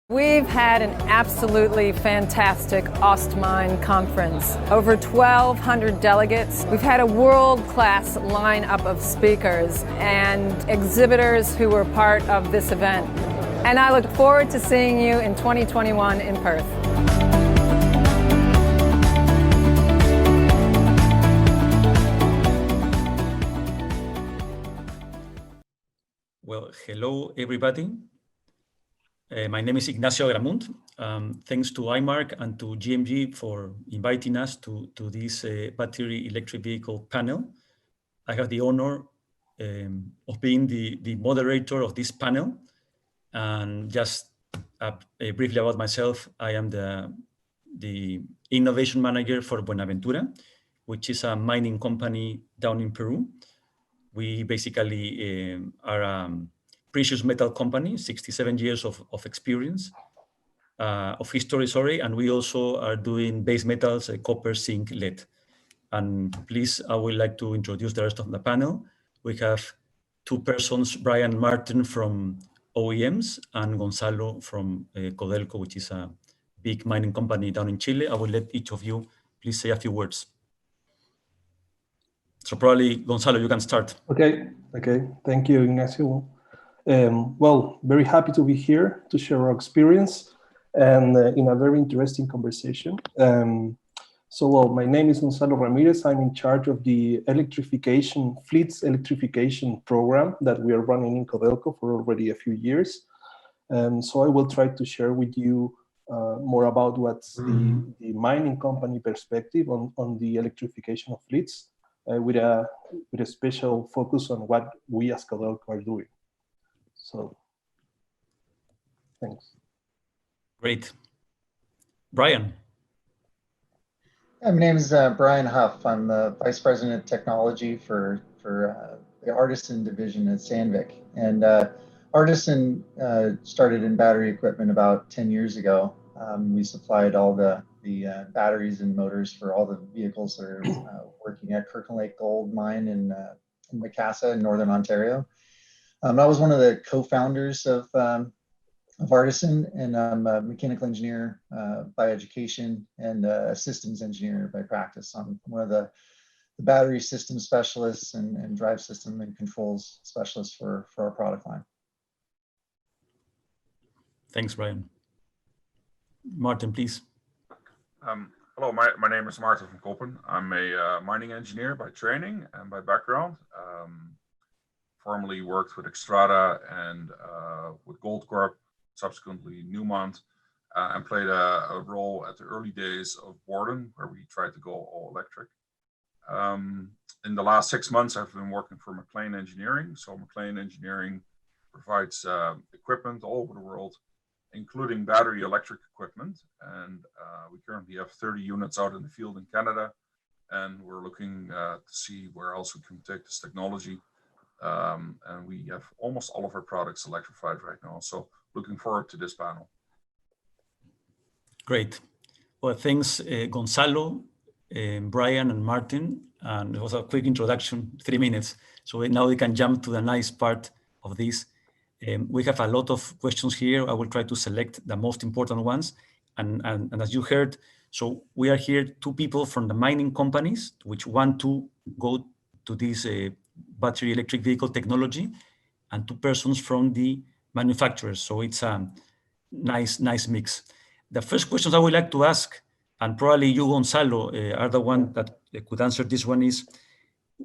We've had an absolutely fantastic Ostmine conference. Over 1,200 delegates. We've had a world-class lineup of speakers and exhibitors who were part of this event. And I look forward to seeing you in 2021 in Perth. Well, hello, everybody. My name is Ignacio Agramunt. Thanks to IMARC and to GMG for inviting us to this battery electric vehicle panel. I have the honor of being the moderator of this panel. And just briefly about myself, I am the innovation manager for Buenaventura, which is a mining company down in Peru. We basically are a precious metal company, 67 years of experience, of history, sorry, and we also are doing base metals, copper, zinc, lead. And please, I would like to introduce the rest of the panel. We have two persons, Brian and Maarten from OEMs, and Gonzalo from Codelco, which is a big mining company down in Chile. I will let each of you please say a few words. So probably, Gonzalo, you can start. Okay. Thank you, Ignacio. Well, very happy to be here to share our experience and in a very interesting conversation. Well, my name is Gonzalo Ramírez. I'm in charge of the electrification, fleets electrification program that we are running in Codelco for already a few years. So I will try to share with you more about what's the mining company perspective on the electrification of fleets. With a special focus on what we as Codelco are doing. So, thanks. Great. Brian. My name is Brian Huff. I'm the Vice President of Technology for the Artisan division at Sandvik. And Artisan started in battery equipment about 10 years ago. We supplied all the batteries and motors for all the vehicles that are working at Kirkland Lake Gold Mine in Macassa in Northern Ontario. I was one of the co-founders of Artisan, and I'm a mechanical engineer by education and a systems engineer by practice. I'm one of the battery system specialists and drive system and controls specialists for our product line. Thanks, Brian. Maarten, please. Hello, my name is Maarten from Koppen. I'm a mining engineer by training and by background. Formerly worked with Xstrata and with Goldcorp, subsequently Newmont, and played a role at the early days of Borden, where we tried to go all electric. In the last 6 months, I've been working for MacLean Engineering. So MacLean Engineering provides equipment all over the world, including battery electric equipment. And we currently have 30 units out in the field in Canada. And we're looking to see where else we can take this technology. And we have almost all of our products electrified right now. So looking forward to this panel. Great. Well, thanks, Gonzalo, Brian, and Maarten. And it was a quick introduction, 3 minutes. So now we can jump to the nice part of this. We have a lot of questions here. I will try to select the most important ones. And as you heard, so we are here, 2 people from the mining companies, which want to go to this battery electric vehicle technology, and 2 persons from the manufacturers. So it's a nice mix. The first questions I would like to ask, and probably you, Gonzalo, are the one that could answer this one, is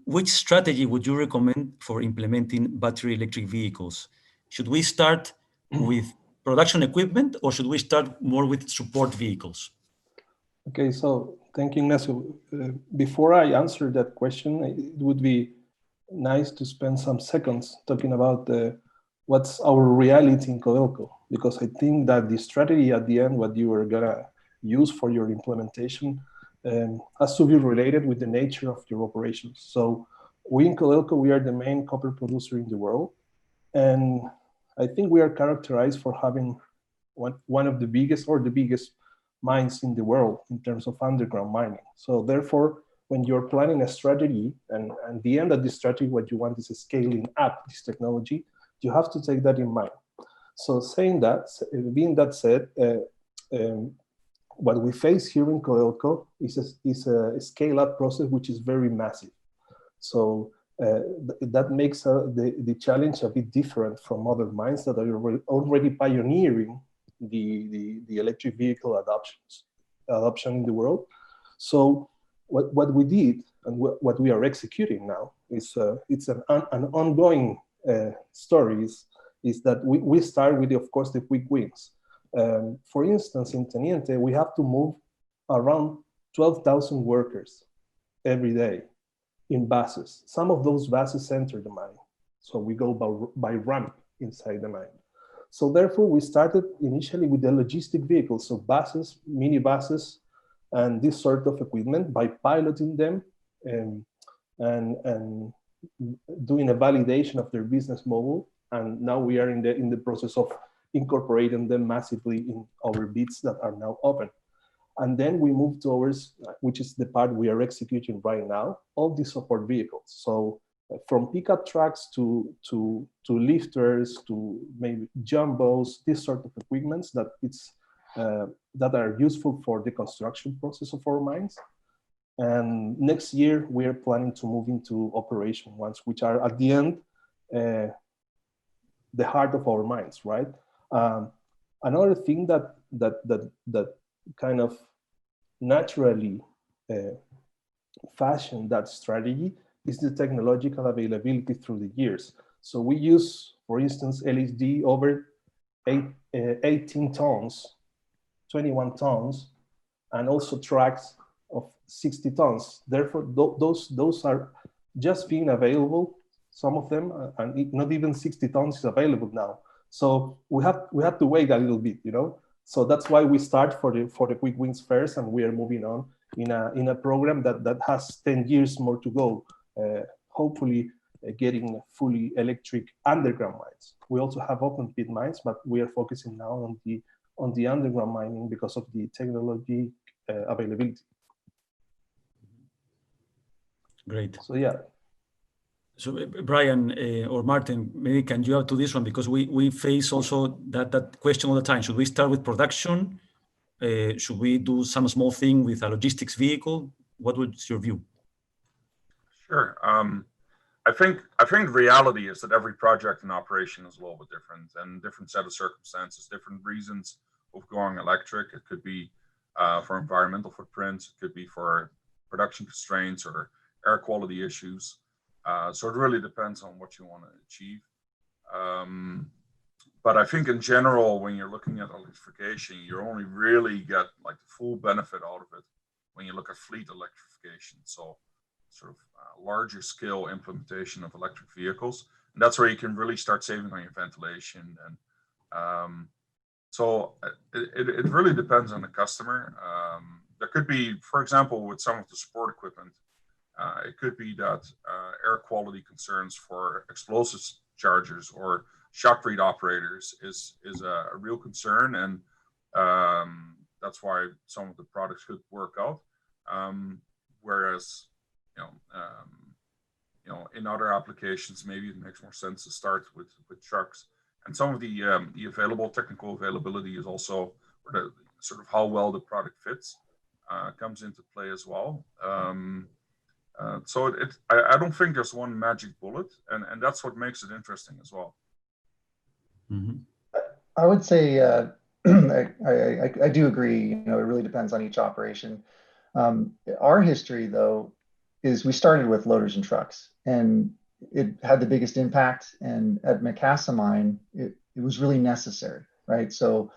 which strategy would you recommend for implementing battery electric vehicles? Should we start with production equipment, or should we start more with support vehicles? Okay, so thank you, Ignacio. Before I answer that question, it would be nice to spend some seconds talking about what's our reality in Codelco, because I think that the strategy at the end, what you are gonna use for your implementation, has to be related with the nature of your operations. So we in Codelco, we are the main copper producer in the world. And I think we are characterized for having one of the biggest or the biggest mines in the world in terms of underground mining. So therefore, when you're planning a strategy, and at the end of this strategy, what you want is scaling up this technology, you have to take that in mind. So being that said, what we face here in Codelco is a scale-up process which is very massive. So that makes the challenge a bit different from other mines that are already pioneering the electric vehicle adoption in the world. So what we did and what we are executing now is it's an ongoing story. Is that we start with, of course, the quick wins. For instance, in Teniente, we have to move around 12,000 workers every day in buses. Some of those buses enter the mine. So we go by ramp inside the mine. So therefore, we started initially with the logistic vehicles, so buses, minibuses, and this sort of equipment by piloting them and doing a validation of their business model. And now we are in the process of incorporating them massively in our bids that are now open. And then we move towards, which is the part we are executing right now, all the support vehicles. So from pickup trucks to lifters to maybe jumbos, this sort of equipments that that are useful for the construction process of our mines. And next year we are planning to move into operation ones, which are at the end the heart of our mines, right? Another thing that kind of naturally fashioned that strategy is the technological availability through the years. So we use, for instance, LED over 18 tons, 21 tons, and also tracks of 60 tons. Therefore, those are just being available. Some of them, and not even 60 tons is available now. So we have to wait a little bit, you know. So that's why we start for the quick wins first, and we are moving on in a program that has 10 years more to go. Hopefully, getting fully electric underground mines. We also have open pit mines, but we are focusing now on the underground mining because of the technology availability. Great. So yeah. So Brian or Maarten, maybe can you add to this one, because we face also that question all the time. Should we start with production? Should we do some small thing with a logistics vehicle? What was your view? Sure. I think the reality is that every project and operation is a little bit different, and different set of circumstances, different reasons of going electric. It could be for environmental footprints, it could be for production constraints or air quality issues. So it really depends on what you want to achieve. But I think in general, when you're looking at electrification, you only really get like the full benefit out of it when you look at fleet electrification. So sort of larger scale implementation of electric vehicles. And that's where you can really start saving on your ventilation. And so it really depends on the customer. There could be, for example, with some of the support equipment, it could be that air quality concerns for explosives chargers or shotcrete operators is a real concern, and that's why some of the products could work out. Whereas, in other applications, maybe it makes more sense to start with trucks. And some of the technical availability is also sort of how well the product fits comes into play as well. So I don't think there's one magic bullet, and that's what makes it interesting as well. Mm-hmm. I would say I do agree. It really depends on each operation. Our history, though, is we started with loaders and trucks, and it had the biggest impact. And at Macassa Mine, it was really necessary, right? So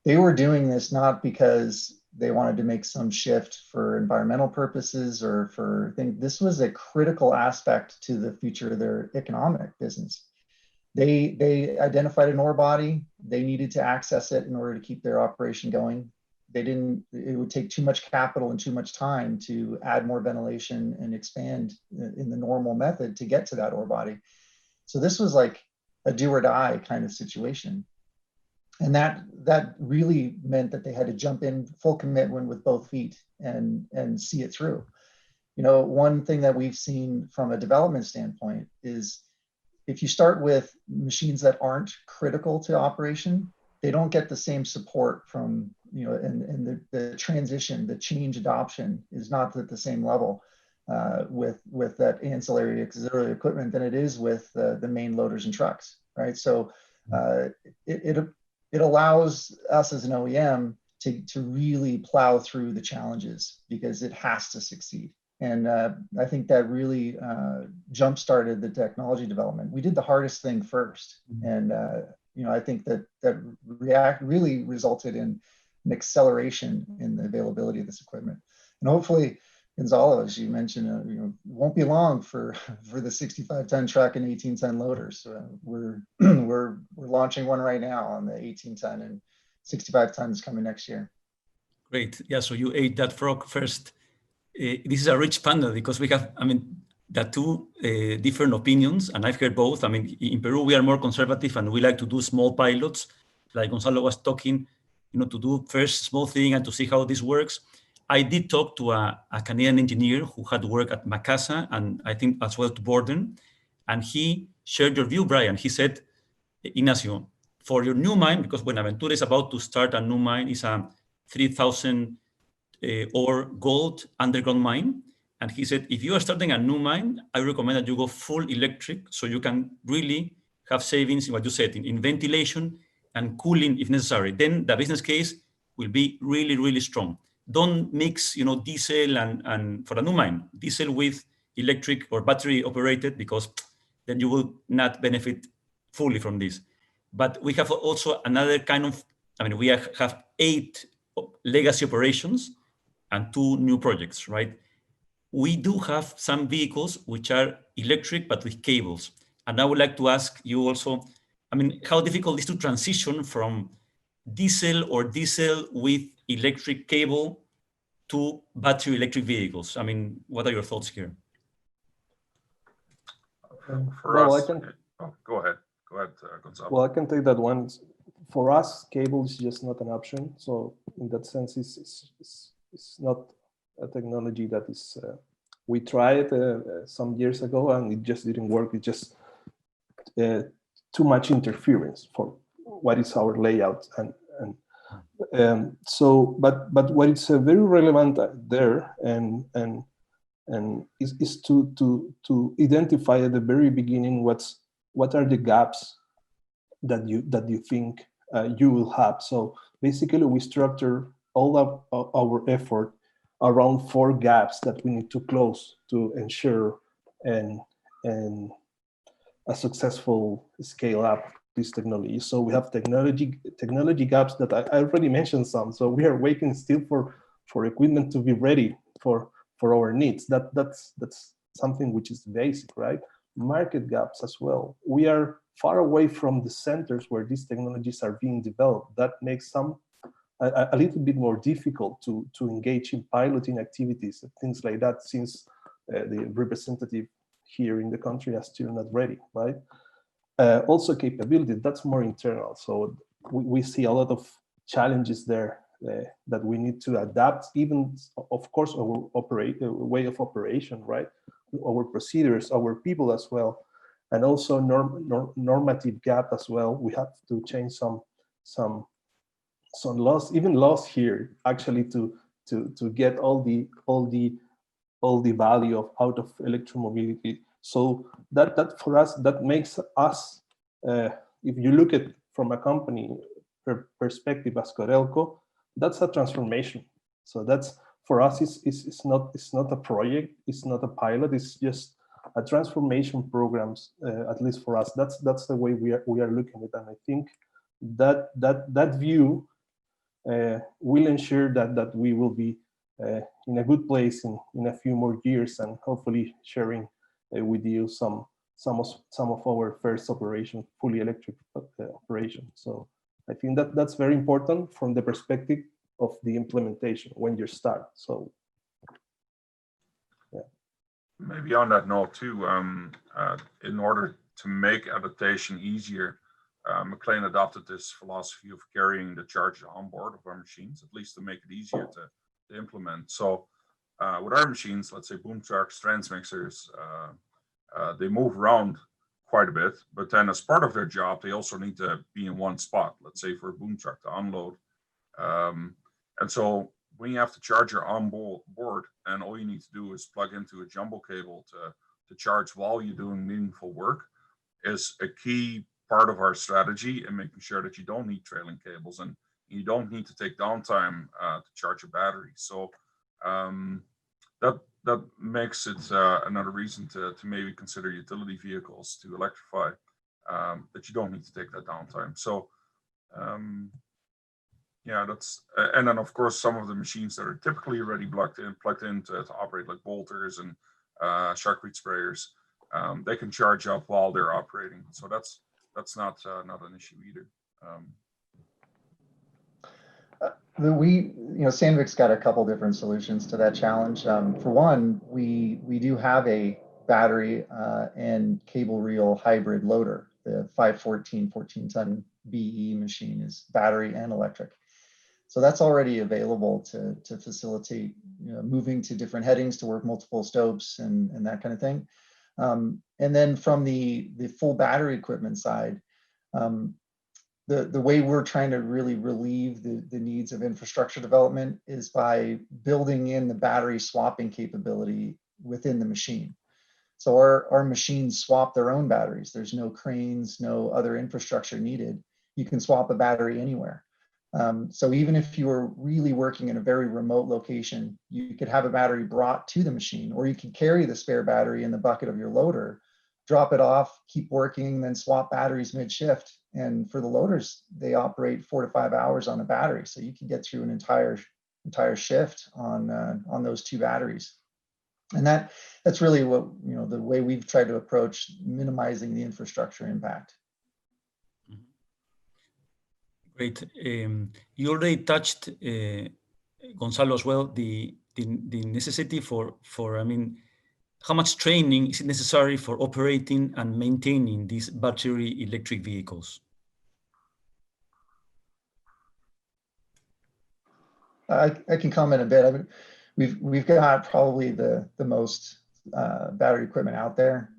they were doing this not because they wanted to make some shift for environmental purposes or for things. This was a critical aspect to the future of their economic business. They identified an ore body. They needed to access it in order to keep their operation going. It would take too much capital and too much time to add more ventilation and expand in the normal method to get to that ore body. So this was like a do or die kind of situation. And that really meant that they had to jump in full commitment with both feet and see it through. One thing that we've seen from a development standpoint is if you start with machines that aren't critical to operation, they don't get the same support from, and the transition, the change adoption is not at the same level with that ancillary auxiliary equipment than it is with the main loaders and trucks, right? So it allows us as an OEM to really plow through the challenges because it has to succeed. And I think that really jump-started the technology development. We did the hardest thing first. And I think that really resulted in an acceleration in the availability of this equipment. And hopefully, Gonzalo, as you mentioned, won't be long for the 65-ton truck and 18-ton loaders. We're launching one right now on the 18-ton, and 65 tons coming next year. Great. Yeah. So you ate that frog first. This is a rich panel because we have, the two different opinions, and I've heard both. In Peru, we are more conservative and we like to do small pilots, like Gonzalo was talking, to do first small thing and to see how this works. I did talk to a Canadian engineer who had worked at Macasa and I think as well to Borden, and he shared your view, Brian. He said, Ignacio, for your new mine, because Buenaventura is about to start a new mine, is a 3,000 ore gold underground mine. And he said, if you are starting a new mine, I recommend that you go full electric so you can really have savings in what you said, in ventilation and cooling if necessary. Then the business case will be really, really strong. Don't mix, diesel and for a new mine, diesel with electric or battery operated, because then you will not benefit fully from this. But we have also another kind of, we have 8 legacy operations and 2 new projects, right? We do have some vehicles which are electric, but with cables. And I would like to ask you also, how difficult is to transition from diesel or diesel with electric cable to battery electric vehicles? What are your thoughts here? Well, I can. Go ahead, Gonzalo. Well, I can take that one. For us, cable is just not an option. So in that sense, it's not a technology that is. We tried some years ago, and it just didn't work. It just too much interference for what is our layout, so. But what is very relevant there, and is to identify at the very beginning what are the gaps that you think you will have. So basically, we structure all of our effort around 4 gaps that we need to close to ensure and a successful scale up this technology. So we have technology gaps that I already mentioned some. So we are waiting still for equipment to be ready for our needs. That's something which is basic, right? Market gaps as well. We are far away from the centers where these technologies are being developed. That makes some a little bit more difficult to engage in piloting activities and things like that, since the representative here in the country are still not ready, right? Also capability, that's more internal. So we see a lot of challenges there that we need to adapt, even, of course, our way of operation, right? Our procedures, our people as well, and also normative gap as well. We have to change some laws, even laws here, actually, to get all the value out of electromobility. So that for us, that makes us, if you look at from a company perspective as Codelco, that's a transformation. So that's, for us, it's not a project, it's not a pilot, it's just a transformation programs. At least for us, that's the way we are looking at it. And I think that view will ensure that we will be in a good place in a few more years, and hopefully sharing with you some of our first operation, fully electric operation. So I think that's very important from the perspective of the implementation when you start. So yeah. Maybe on that note too, in order to make adaptation easier, MacLean adopted this philosophy of carrying the charger on board of our machines, at least to make it easier to implement. So with our machines, let's say boom trucks, transmixers, they move around quite a bit. But then as part of their job, they also need to be in one spot, let's say for a boom truck to unload. And so when you have to charge your onboard, and all you need to do is plug into a jumbo cable to charge while you're doing meaningful work, is a key part of our strategy in making sure that you don't need trailing cables and you don't need to take downtime to charge a battery. So that makes it another reason to maybe consider utility vehicles to electrify, that you don't need to take that downtime. So yeah, that's, and then of course some of the machines that are typically already plugged in to operate, like bolters and sharkweed sprayers, they can charge up while they're operating. So that's not an issue either. Sandvik's got a couple different solutions to that challenge. For one, we do have a battery and cable reel hybrid loader. The 14-ton BE machine is battery and electric. So that's already available to facilitate moving to different headings to work multiple stopes and that kind of thing. And then from the full battery equipment side, the way we're trying to really relieve the needs of infrastructure development is by building in the battery swapping capability within the machine. So our machines swap their own batteries. There's no cranes, no other infrastructure needed. You can swap a battery anywhere. So even if you were really working in a very remote location, you could have a battery brought to the machine, or you could carry the spare battery in the bucket of your loader, drop it off, keep working, then swap batteries mid-shift. And for the loaders, they operate 4 to 5 hours on a battery. So you can get through an entire shift on those two batteries. And that's really what, the way we've tried to approach minimizing the infrastructure impact. Great. You already touched, Gonzalo, as well, the necessity for how much training is necessary for operating and maintaining these battery electric vehicles? I can comment a bit. I mean, we've got probably the most battery equipment out there.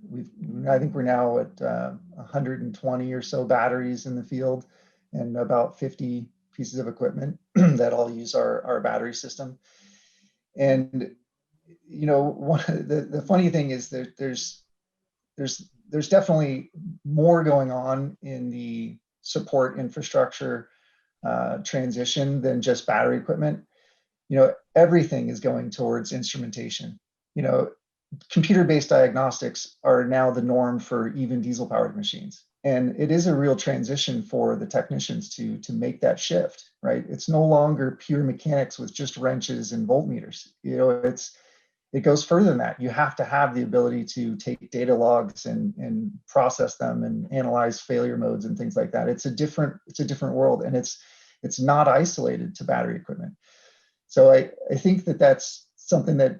I think we're now at 120 or so batteries in the field, and about 50 pieces of equipment that all use our battery system. And the funny thing is that there's definitely more going on in the support infrastructure transition than just battery equipment. Everything is going towards instrumentation. Computer-based diagnostics are now the norm for even diesel-powered machines. And it is a real transition for the technicians to make that shift, right? It's no longer pure mechanics with just wrenches and voltmeters. It goes further than that. You have to have the ability to take data logs and process them and analyze failure modes and things like that. It's a different world, and it's not isolated to battery equipment. So I think that's something that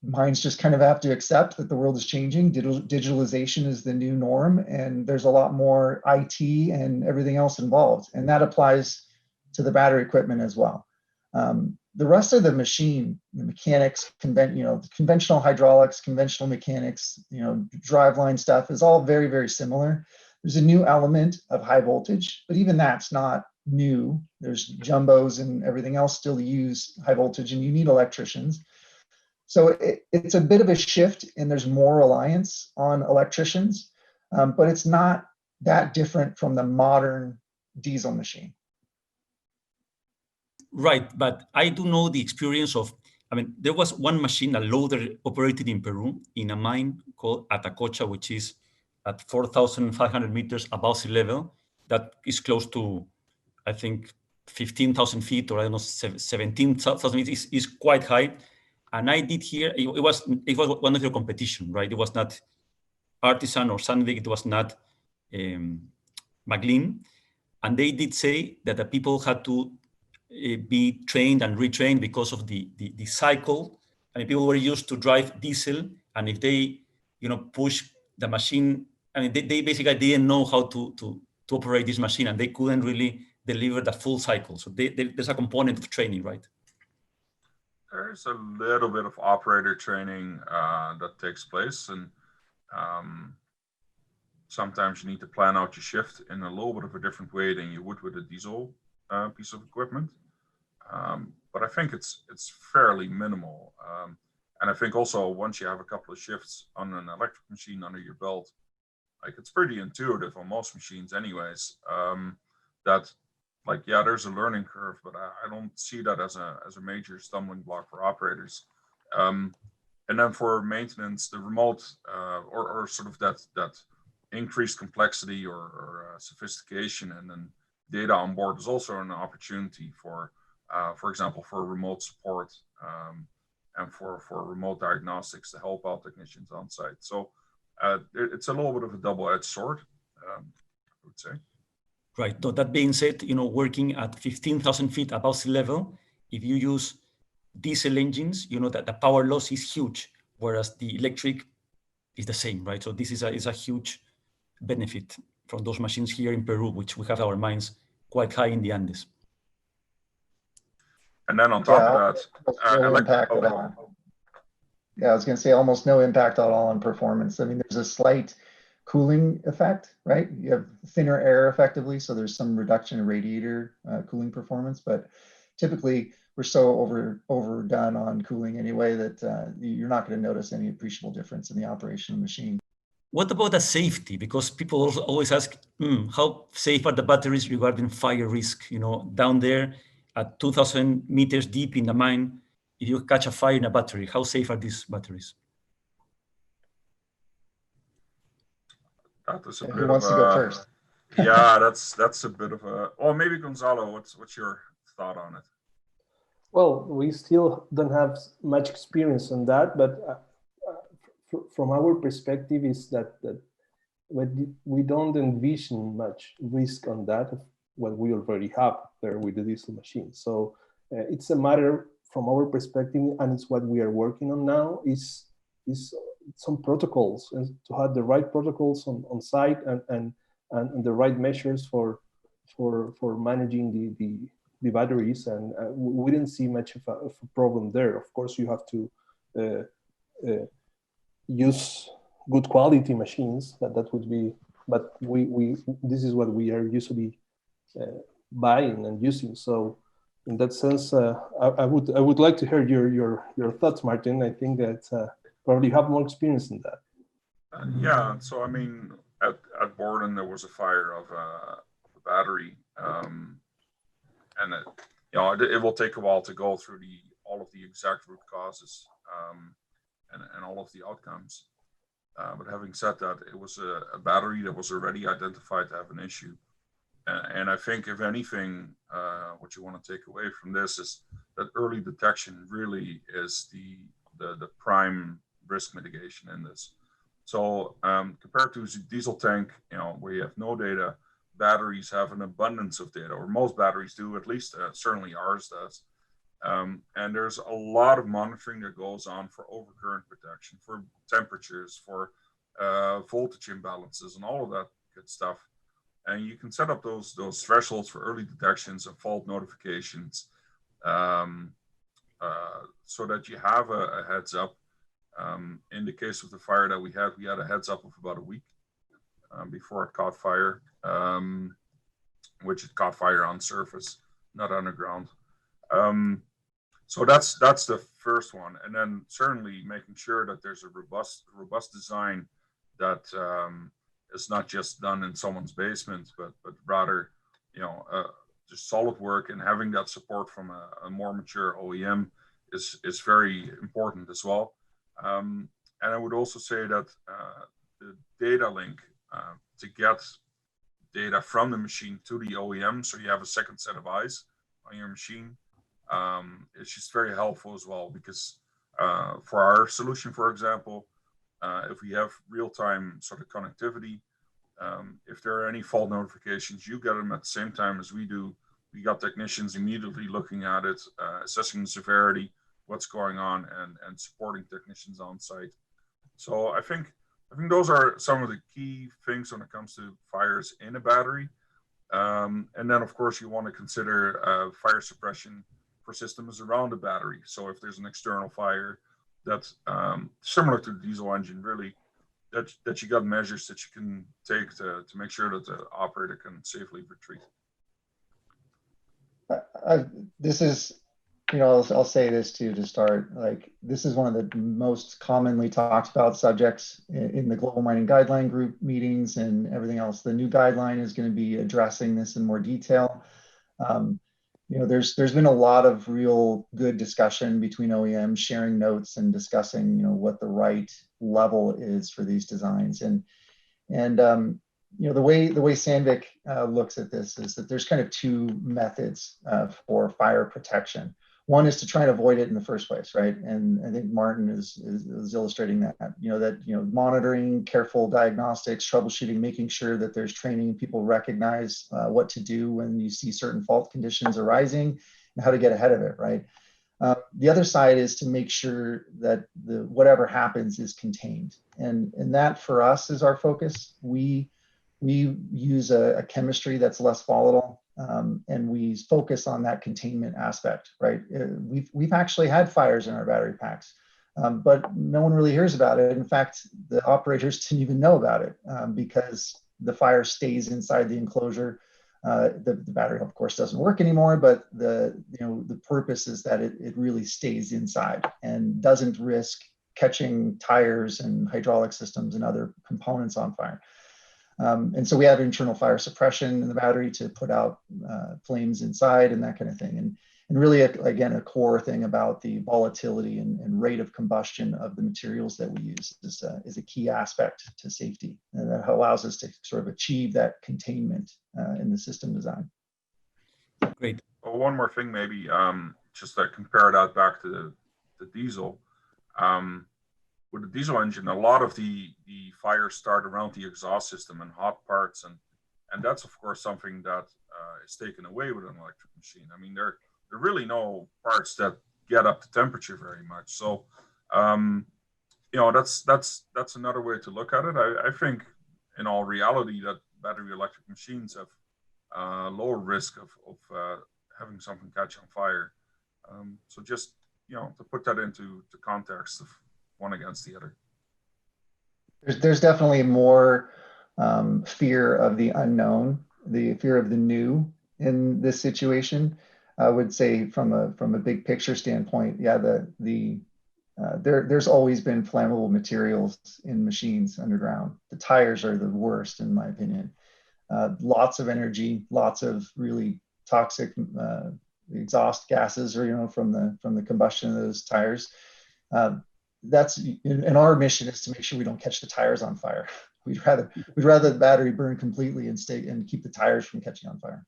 minds just kind of have to accept, that the world is changing. Digitalization is the new norm, and there's a lot more IT and everything else involved, and that applies to the battery equipment as well. The rest of the machine, the mechanics, conventional hydraulics, conventional mechanics, driveline stuff is all very, very similar. There's a new element of high voltage, but even that's not new. There's jumbos and everything else still use high voltage, and you need electricians. So it's a bit of a shift, and there's more reliance on electricians, but it's not that different from the modern diesel machine. Right, but I do know the experience of, there was one machine, a loader operated in Peru in a mine called Atacocha, which is at 4,500 meters above sea level. That is close to, I think, 15,000 feet, or I don't know, 17,000 meters is quite high. And I did hear, it was one of your competition, right? It was not Artisan or Sandvik, it was not MacLean. And they did say that the people had to be trained and retrained because of the cycle. People were used to drive diesel, and if they, push the machine, they basically didn't know how to operate this machine, and they couldn't really deliver the full cycle. So there's a component of training, right? There's a little bit of operator training that takes place, and sometimes you need to plan out your shift in a little bit of a different way than you would with a diesel piece of equipment. But I think it's fairly minimal. And I think also once you have a couple of shifts on an electric machine under your belt, like it's pretty intuitive on most machines anyways, that like, yeah, there's a learning curve, but I don't see that as a major stumbling block for operators. And then for maintenance, the remote or sort of that increased complexity or sophistication and then data on board is also an opportunity for example, for remote support and for remote diagnostics to help out technicians on site. So it's a little bit of a double-edged sword, I would say. Right. So that being said, working at 15,000 feet above sea level, if you use diesel engines, that the power loss is huge, whereas the electric is the same, right? So this is a huge benefit from those machines here in Peru, which we have our mines quite high in the Andes. And then on top of that, no impact at all. Yeah, I was going to say almost no impact at all on performance. I mean, there's a slight cooling effect, right? You have thinner air effectively, so there's some reduction in radiator cooling performance, but typically we're so overdone on cooling anyway that you're not going to notice any appreciable difference in the operation of the machine. What about the safety? Because people also always ask, how safe are the batteries regarding fire risk? Down there at 2,000 meters deep in the mine, if you catch a fire in a battery, how safe are these batteries? That is a bit Who wants to go first? Yeah, that's a bit of a. Oh, maybe Gonzalo. What's your thought on it? Well, we still don't have much experience on that, but from our perspective is that we don't envision much risk on that of what we already have there with the diesel machine. So it's a matter from our perspective, and it's what we are working on now, is some protocols, and to have the right protocols on site and the right measures for managing the batteries, and we didn't see much of a problem there. Of course, you have to use good quality machines. That would be, but we this is what we are usually buying and using. So in that sense, I would like to hear your thoughts, Maarten. I think that probably you have more experience in that. Yeah. So I mean, at Borden there was a fire of a battery, and it will take a while to go through all of the exact root causes and all of the outcomes. But having said that, it was a battery that was already identified to have an issue. And I think, if anything, what you want to take away from this is that early detection really is the prime risk mitigation in this. So compared to a diesel tank, where you have no data, batteries have an abundance of data, or most batteries do, at least certainly ours does. And there's a lot of monitoring that goes on for overcurrent protection, for temperatures, for voltage imbalances, and all of that good stuff. And you can set up those thresholds for early detections and fault notifications, so that you have a heads up. In the case of the fire that we had a heads up of about a week before it caught fire, which it caught fire on surface, not underground. So that's the first one, and then certainly making sure that there's a robust design that is not just done in someone's basement, but rather, just solid work, and having that support from a more mature OEM is very important as well. And I would also say that the data link to get data from the machine to the OEM, so you have a second set of eyes on your machine, it's just very helpful as well, because for our solution, for example, if we have real-time sort of connectivity, if there are any fault notifications, you get them at the same time as we do. We got technicians immediately looking at it, assessing the severity, what's going on, and supporting technicians on site. So I think those are some of the key things when it comes to fires in a battery. And then, of course, you want to consider fire suppression for systems around the battery. So if there's an external fire that's similar to the diesel engine, really, that you got measures that you can take to make sure that the operator can safely retreat. This is, I'll say this too to start. Like, this is one of the most commonly talked about subjects in the Global Mining Guideline Group meetings and everything else. The new guideline is going to be addressing this in more detail. There's been a lot of real good discussion between OEMs, sharing notes and discussing, what the right level is for these designs. And the way Sandvik looks at this is that there's kind of two methods for fire protection. One is to try and avoid it in the first place, right? And I think Maarten is illustrating that, monitoring, careful diagnostics, troubleshooting, making sure that there's training, people recognize what to do when you see certain fault conditions arising and how to get ahead of it, right? The other side is to make sure that whatever happens is contained. And that for us is our focus. We use a chemistry that's less volatile. And we focus on that containment aspect, right? We've actually had fires in our battery packs, but no one really hears about it. In fact, the operators didn't even know about it because the fire stays inside the enclosure. The battery, of course, doesn't work anymore, but the purpose is that it really stays inside and doesn't risk catching tires and hydraulic systems and other components on fire. And so we have internal fire suppression in the battery to put out flames inside and that kind of thing. And really, again, a core thing about the volatility and rate of combustion of the materials that we use is a key aspect to safety. And that allows us to sort of achieve that containment in the system design. Great. Well, one more thing, maybe, just to compare that back to the diesel. With the diesel engine, a lot of the fires start around the exhaust system and hot parts, and that's of course something that is taken away with an electric machine. I mean, there are really no parts that get up to temperature very much. So, that's another way to look at it. I think, in all reality, that battery electric machines have lower risk of having something catch on fire. So just to put that into the context of one against the other. There's definitely more fear of the unknown, the fear of the new in this situation. I would say from a big picture standpoint, yeah, there's always been flammable materials in machines underground. The tires are the worst, in my opinion. Lots of energy, lots of really toxic exhaust gases, or from the combustion of those tires. That's in our mission is to make sure we don't catch the tires on fire. We'd rather the battery burn completely and keep the tires from catching on fire.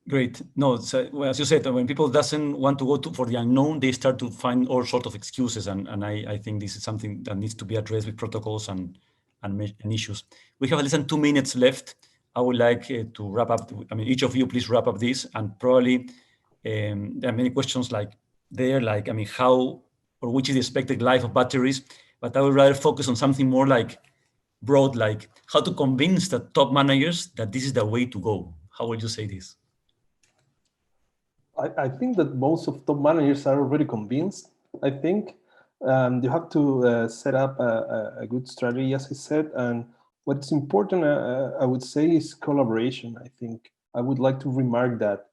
Great. No, so, well, as you said, when people doesn't want to go for the unknown, they start to find all sorts of excuses, and I think this is something that needs to be addressed with protocols and issues. We have less than 2 minutes left. I would like to wrap up. I mean, each of you, please wrap up this, and probably there are many questions how or which is the expected life of batteries, but I would rather focus on something more like broad, like how to convince the top managers that this is the way to go. How would you say this? I think that most of top managers are already convinced. I think you have to set up a good strategy, as I said, and what's important, I would say, is collaboration. I think I would like to remark that.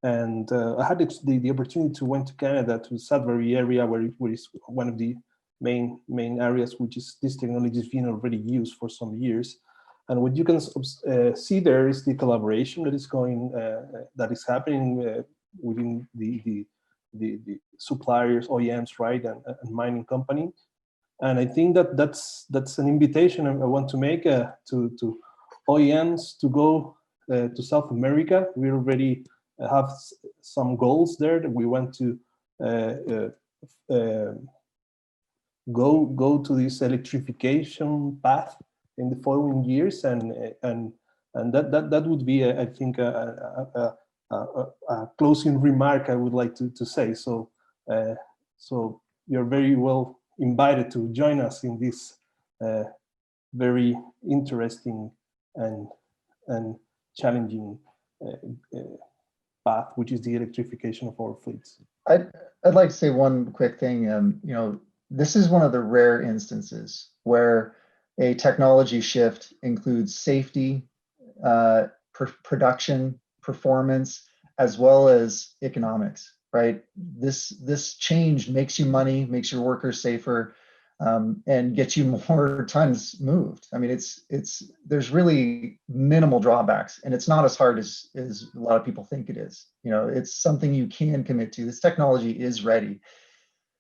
And I had the opportunity to went to Canada, to Sudbury area, where is one of the main areas, which is this technology is being already used for some years. And what you can see there is the collaboration that is happening within the suppliers, OEMs, right, and mining company. And I think that's an invitation I want to make to OEMs to go to South America. We already have some goals there that we want to go to this electrification path in the following years, and that would be I think a closing remark I would like to say. So you're very well invited to join us in this very interesting and challenging path, which is the electrification of our fleets. I'd like to say one quick thing. This is one of the rare instances where a technology shift includes safety, production, performance, as well as economics, right? This change makes you money, makes your workers safer, and gets you more tons moved. I mean, there's really minimal drawbacks, and it's not as hard as a lot of people think it is. You know, it's something you can commit to. This technology is ready.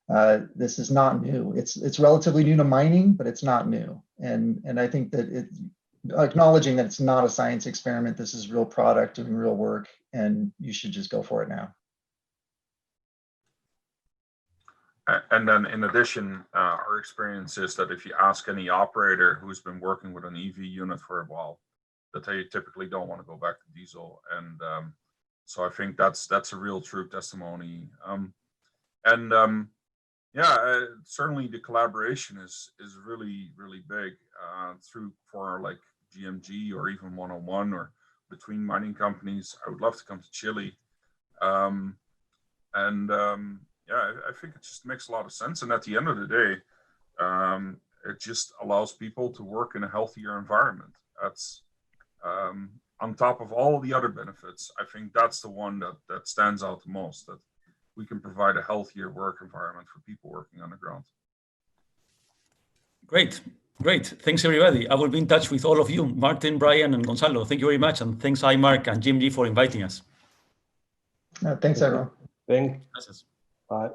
This is not new. It's relatively new to mining, but it's not new. And I think that acknowledging that it's not a science experiment, this is real product doing real work, and you should just go for it now. And then in addition, our experience is that if you ask any operator who's been working with an EV unit for a while, that they typically don't want to go back to diesel. And so I think that's a real true testimony. Certainly the collaboration is really, really big for like GMG or even one-on-one or between mining companies. I would love to come to Chile. I think it just makes a lot of sense. And at the end of the day, it just allows people to work in a healthier environment. That's on top of all the other benefits. I think that's the one that stands out the most, that we can provide a healthier work environment for people working underground. Great. Thanks, everybody. I will be in touch with all of you, Maarten, Brian, and Gonzalo. Thank you very much. And thanks, IMARC and GMG for inviting us. Thanks, everyone. Gracias. Bye.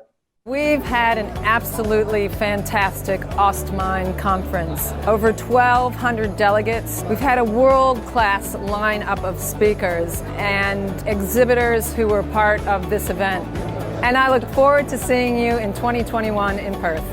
We've had an absolutely fantastic Ostmine conference. Over 1,200 delegates. We've had a world-class lineup of speakers and exhibitors who were part of this event. And I look forward to seeing you in 2021 in Perth.